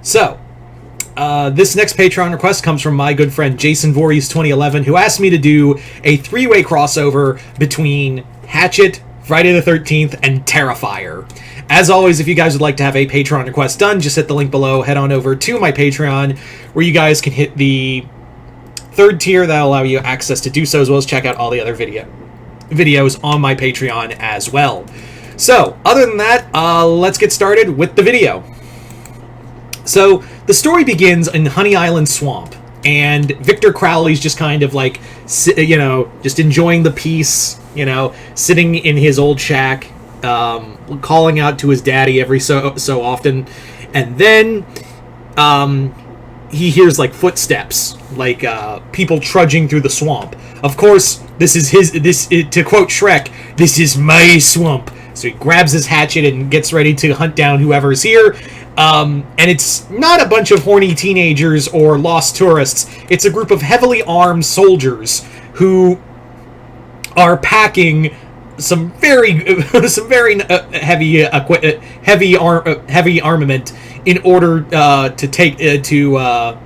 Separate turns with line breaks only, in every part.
So, this next Patreon request comes from my good friend Jason Voorhees 2011, who asked me to do a three-way crossover between Hatchet, Friday the 13th, and Terrifier. As always, if you guys would like to have a Patreon request done, just hit the link below, head on over to my Patreon, where you guys can hit the third tier that'll allow you access to do so, as well as check out all the other videos on my Patreon as well. So, other than that, let's get started with the video. So, the story begins in Honey Island Swamp, and Victor Crowley's just kind of like, just enjoying the peace, sitting in his old shack, calling out to his daddy every so often, and then he hears like footsteps, like people trudging through the swamp. Of course, to quote Shrek, "This is my swamp." So he grabs his hatchet and gets ready to hunt down whoever's here. And it's not a bunch of horny teenagers or lost tourists. It's a group of heavily armed soldiers who are packing some very heavy armament in order to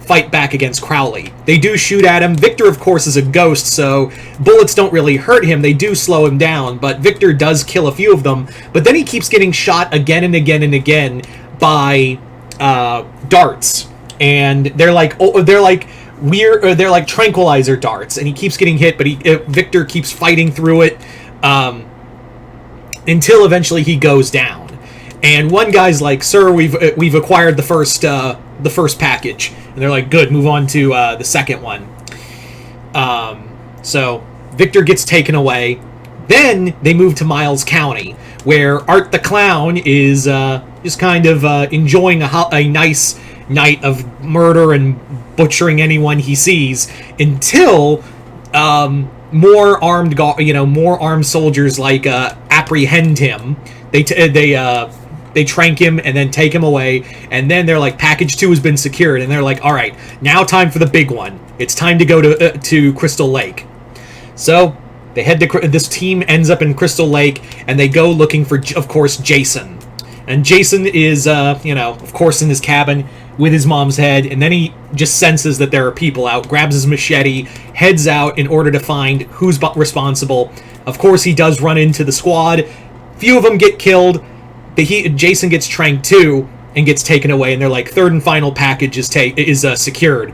fight back against Crowley. They do shoot at him. Victor, of course, is a ghost, so bullets don't really hurt him. They do slow him down, but Victor does kill a few of them. But then he keeps getting shot again and again and again by darts, and they're like tranquilizer darts, and he keeps getting hit, but Victor keeps fighting through it until eventually he goes down. And one guy's like, "Sir, we've acquired the first package," and they're like, "Good, move on to the second one." So Victor gets taken away. Then they move to Miles County, where Art the Clown is just kind of enjoying a nice night of murder and butchering anyone he sees, until more armed soldiers like apprehend him. They trank him and then take him away, and then they're like, package 2 has been secured, and they're like, all right, now time for the big one. It's time to go to Crystal Lake. So they head to this team ends up in Crystal Lake, and they go looking for, of course, Jason. And Jason is, of course, in his cabin with his mom's head, and then he just senses that there are people out, grabs his machete, heads out in order to find who's responsible. Of course, he does run into the squad. Few of them get killed. Jason gets tranked too and gets taken away, and they're like, third and final package is secured.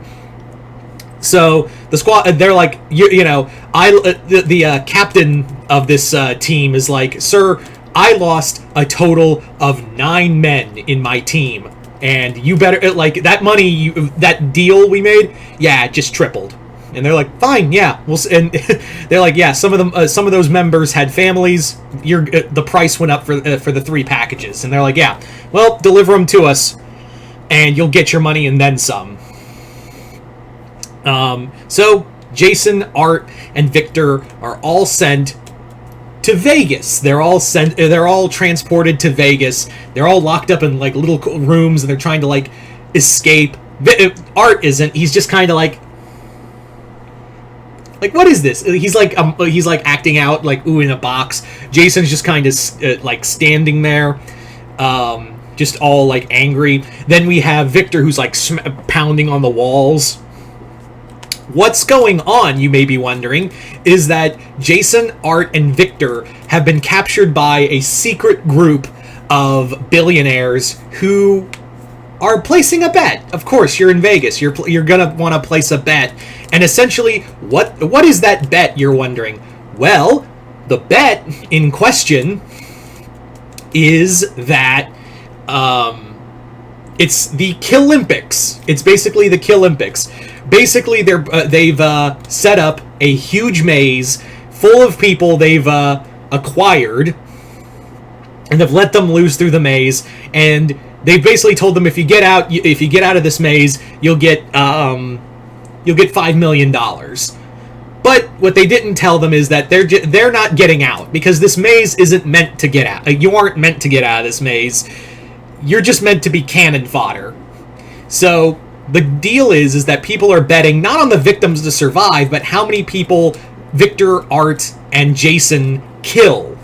So the squad, they're like, the captain of this team is like, "Sir, I lost a total of 9 men in my team, and you better, like, that money, that deal we made, yeah, it just tripled." And they're like, "Fine, yeah." And they're like, "Yeah, some of those members had families. The price went up for the 3 packages." And they're like, "Yeah, well, deliver them to us, and you'll get your money and then some." So Jason, Art, and Victor are all sent to Vegas. They're all transported to Vegas. They're all locked up in like little rooms, and they're trying to like escape. Art isn't. He's just kind of like, what is this? He's like acting out like, ooh, in a box. Jason's just kind of like standing there, just all like angry. Then we have Victor, who's like pounding on the walls. What's going on, you may be wondering, is that Jason, Art, and Victor have been captured by a secret group of billionaires who are placing a bet. Of course, you're in Vegas. You're gonna want to place a bet. And essentially, what is that bet, you're wondering? Well, the bet in question is that it's the Kill-Olympics. It's basically the Kill-Olympics. Basically, they've set up a huge maze full of people they've acquired, and they've let them loose through the maze. And they've basically told them, if you get out of this maze, you'll get $5 million. But what they didn't tell them is that they're not getting out, because this maze isn't meant to get out. You aren't meant to get out of this maze. You're just meant to be cannon fodder. So the deal is that people are betting not on the victims to survive, but how many people Victor, Art, and Jason kill.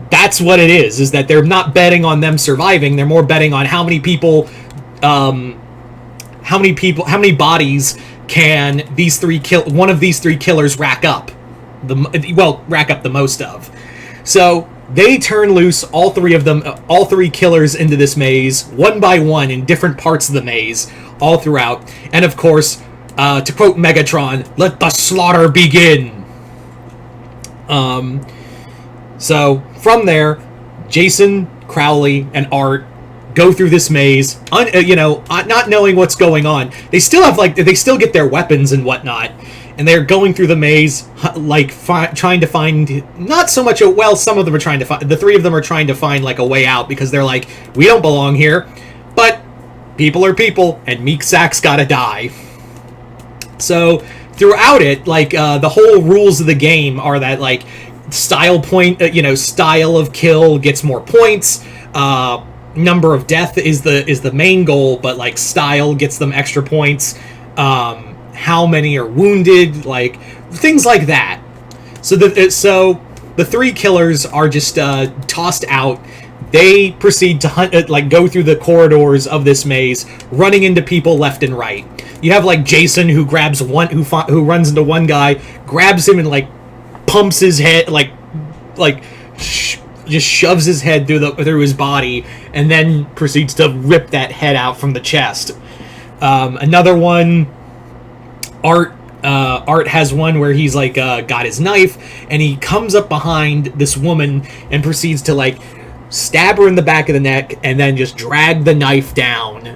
That's what it is that they're not betting on them surviving. They're more betting on how many people how many bodies can one of these three killers rack up the most of. So they turn loose all three killers into this maze, one by one in different parts of the maze, all throughout. And of course, to quote Megatron, "Let the slaughter begin." So from there, Jason, Crowley, and Art go through this maze, not knowing what's going on. They still get their weapons and whatnot, and they're going through the maze, trying to find, not so much some of them are trying to find, the three of them are trying to find, like, a way out, because they're like, we don't belong here, but people are people, and Meek Sack's gotta die. So, throughout it, the whole rules of the game are that, style of kill gets more points, number of death is the main goal, but, style gets them extra points, how many are wounded, things like that. So the three killers are just tossed out. They proceed to hunt, go through the corridors of this maze, running into people left and right. You have Jason, who grabs who runs into one guy, grabs him and pumps his head, just shoves his head through his body, and then proceeds to rip that head out from the chest. Another one. Art has one where he's got his knife, and he comes up behind this woman and proceeds to stab her in the back of the neck, and then just drag the knife down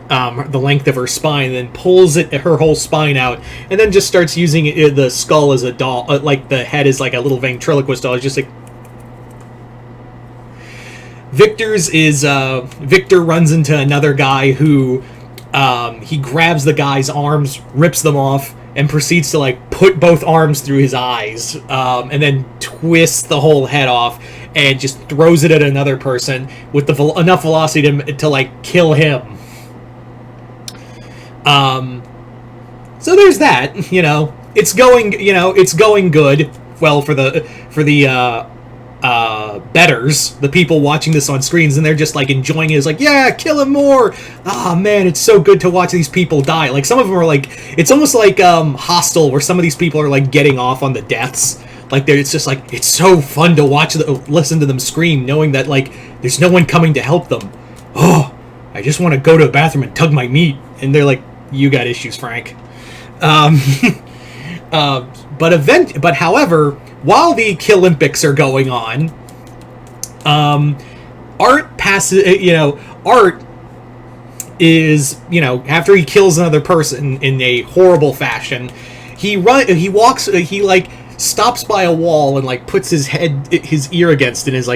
the length of her spine, and then pulls her whole spine out, and then just starts using the skull as a doll, the head is like a little ventriloquist doll. It's just Victor runs into another guy who he grabs the guy's arms, rips them off, and proceeds to put both arms through his eyes, and then twists the whole head off and just throws it at another person with enough velocity to kill him. So there's that. It's going good. Well, for the betters, the people watching this on screens, and they're just enjoying it. It's yeah, kill him more. Ah, man, it's so good to watch these people die. Some of them are it's almost like Hostel, where some of these people are getting off on the deaths. It's just it's so fun to listen to them scream, knowing that there's no one coming to help them. Oh, I just want to go to the bathroom and tug my meat. And they're you got issues, Frank. But however, while the Kill-Olympics are going on, Art passes. Art is, after he kills another person in a horrible fashion, he stops by a wall and puts his ear against it, and is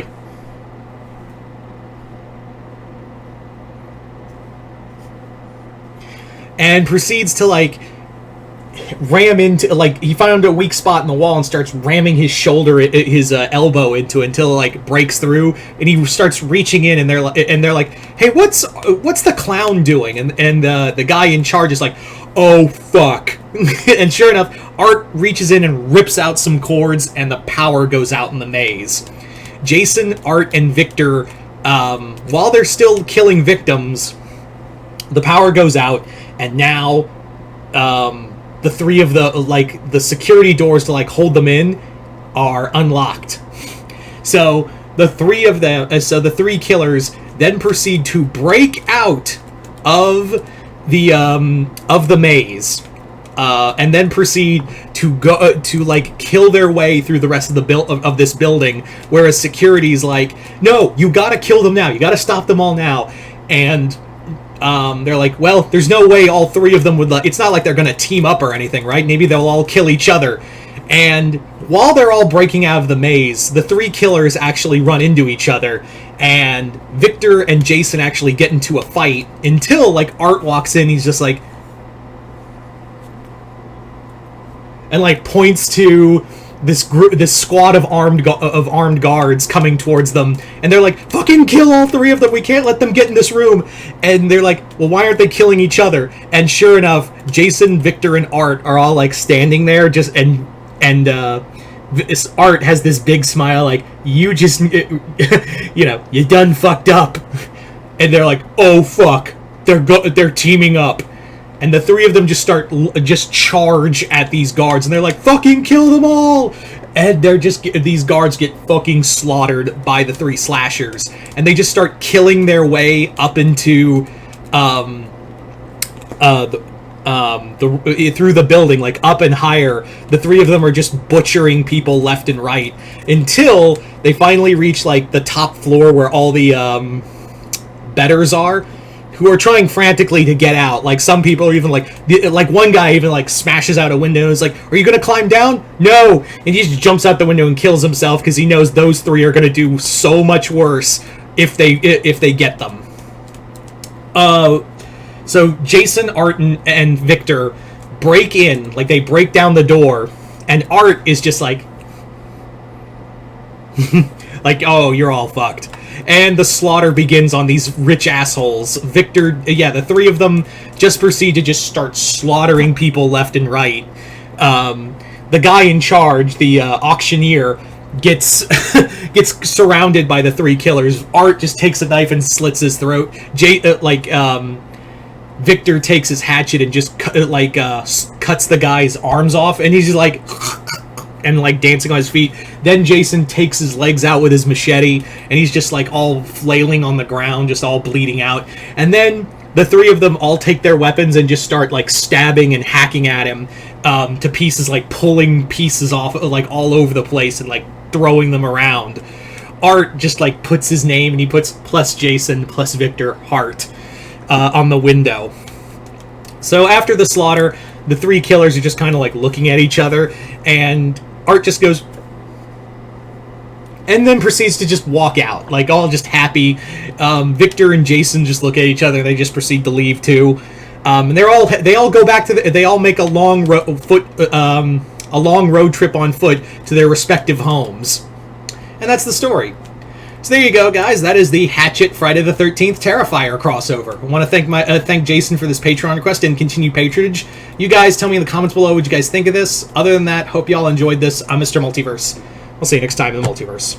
and proceeds to ram into, he found a weak spot in the wall and starts ramming his elbow into it until it breaks through, and he starts reaching in, and they're like, hey, what's the clown doing? And the guy in charge is oh fuck. And sure enough, Art reaches in and rips out some cords, and the power goes out in the maze. Jason, Art, and Victor, while they're still killing victims, the power goes out, and now the three of the security doors to hold them in are unlocked. So the three killers then proceed to break out of the maze, and then proceed to go to kill their way through the rest of of this building, whereas security's no, you gotta kill them now, you gotta stop them all now. And they're well, there's no way all three of them would it's not they're gonna team up or anything, right? Maybe they'll all kill each other. And while they're all breaking out of the maze, the three killers actually run into each other, and Victor and Jason actually get into a fight until Art walks in. He's just and points to this squad of armed guards coming towards them, and they're fucking kill all three of them, we can't let them get in this room. And they're well, why aren't they killing each other? And sure enough, Jason, Victor, and Art are all standing there, just and this Art has this big smile, you just you done fucked up. And they're oh fuck, they're teaming up, and the three of them just just charge at these guards, and they're like, fucking kill them all. And these guards get fucking slaughtered by the three slashers, and they just start killing their way up into through the building, like up and higher. The three of them are just butchering people left and right until they finally reach like the top floor where all the betters are, who are trying frantically to get out. Like some people are even like one guy even like smashes out a window and is like, "Are you gonna climb down?" "No," and he just jumps out the window and kills himself because he knows those three are gonna do so much worse if they get them. So Jason, Art, and Victor break in, like they break down the door, and Art is just like, like, oh, you're all fucked. And the slaughter begins on these rich assholes. Victor, the three of them just proceed to just start slaughtering people left and right. The guy in charge, the auctioneer, gets surrounded by the three killers. Art just takes a knife and slits his throat. Victor takes his hatchet and just cuts the guy's arms off, and he's just like and like dancing on his feet. Then Jason takes his legs out with his machete, and he's just like all flailing on the ground, just all bleeding out. And then the three of them all take their weapons and just start like stabbing and hacking at him to pieces, like pulling pieces off like all over the place and like throwing them around. Art just like puts his name, and he puts plus Jason plus Victor Hart on the window. So after the slaughter, the three killers are just kind of like looking at each other, and Art just goes, and then proceeds to just walk out, like all just happy. Victor and Jason just look at each other. They just proceed to leave too, and they all go back to they all make a long road trip on foot to their respective homes, and that's the story. So there you go, guys. That is the Hatchet Friday the 13th Terrifier crossover. I want to thank Jason for this Patreon request and continued patronage. You guys tell me in the comments below what you guys think of this. Other than that, hope y'all enjoyed this. I'm Mr. Multiverse. We'll see you next time in the Multiverse.